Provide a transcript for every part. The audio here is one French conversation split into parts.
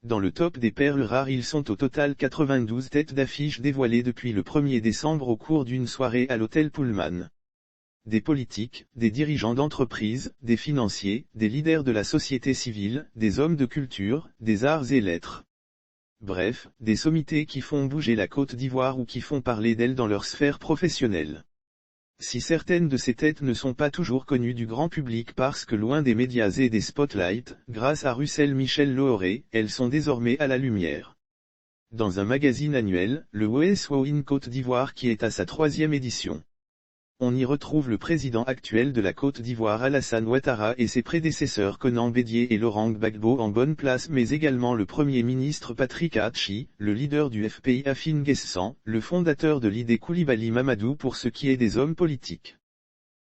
Dans le top des perles rares, ils sont au total 92 têtes d'affiche dévoilées depuis le 1er décembre au cours d'une soirée à l'hôtel Pullman. Des politiques, des dirigeants d'entreprises, des financiers, des leaders de la société civile, des hommes de culture, des arts et lettres. Bref, des sommités qui font bouger la Côte d'Ivoire ou qui font parler d'elle dans leur sphère professionnelle. Si certaines de ces têtes ne sont pas toujours connues du grand public parce que loin des médias et des spotlights, grâce à Russell Michel Looré, elles sont désormais à la lumière. Dans un magazine annuel, le WSO Côte d'Ivoire qui est à sa 3e édition. On y retrouve le président actuel de la Côte d'Ivoire Alassane Ouattara et ses prédécesseurs Konan Bédié et Laurent Gbagbo en bonne place, mais également le Premier ministre Patrick Hachi, le leader du FPI Afin Guessan, le fondateur de l'idée Koulibaly Mamadou pour ce qui est des hommes politiques.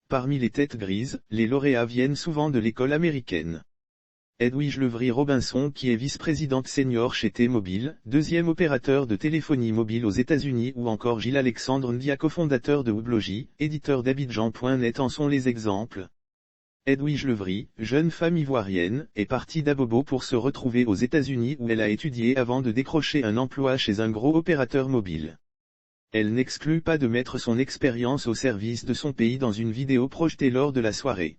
Parmi les têtes grises, les lauréats viennent souvent de l'école américaine. Edwige Levry-Robinson qui est vice-présidente senior chez T-Mobile, 2e opérateur de téléphonie mobile aux États-Unis, ou encore Gilles-Alexandre Ndia, cofondateur de Weblogy, éditeur d'Abidjan.net en sont les exemples. Edwige Levry, jeune femme ivoirienne, est partie d'Abobo pour se retrouver aux États-Unis où elle a étudié avant de décrocher un emploi chez un gros opérateur mobile. Elle n'exclut pas de mettre son expérience au service de son pays dans une vidéo projetée lors de la soirée.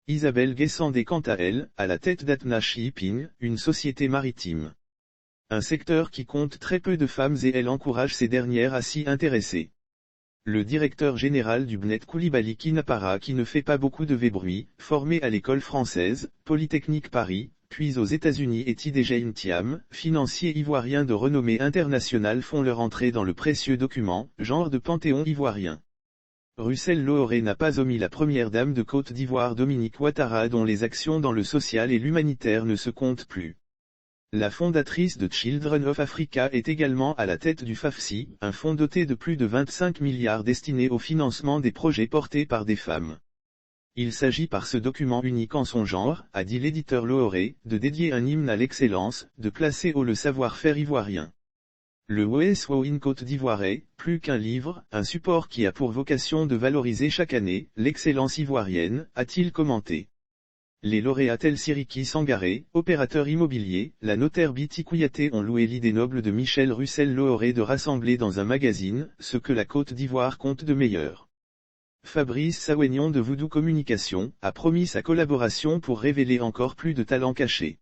Isabelle Guessandé quant à elle, à la tête d'Atna Shipping, une société maritime. Un secteur qui compte très peu de femmes et elle encourage ces dernières à s'y intéresser. Le directeur général du BNET Koulibaly Kinapara qui ne fait pas beaucoup de bruit, formé à l'école française, Polytechnique Paris, puis aux États-Unis, et Tidejay Ntiam, financier ivoirien de renommée internationale, font leur entrée dans le précieux document, genre de panthéon ivoirien. Russell Looré n'a pas omis la première dame de Côte d'Ivoire Dominique Ouattara dont les actions dans le social et l'humanitaire ne se comptent plus. La fondatrice de Children of Africa est également à la tête du FAFSI, un fonds doté de plus de 25 milliards destiné au financement des projets portés par des femmes. Il s'agit par ce document unique en son genre, a dit l'éditeur Looré, de dédier un hymne à l'excellence, de placer haut le savoir-faire ivoirien. Le WSO Côte d'Ivoire est, plus qu'un livre, un support qui a pour vocation de valoriser chaque année, l'excellence ivoirienne, a-t-il commenté. Les lauréats tels Siriki Sangaré, opérateur immobilier, la notaire Biti Kouyaté ont loué l'idée noble de Michel Russell Looré de rassembler dans un magazine, ce que la Côte d'Ivoire compte de meilleur. Fabrice Sawignon de Voodoo Communication, a promis sa collaboration pour révéler encore plus de talents cachés.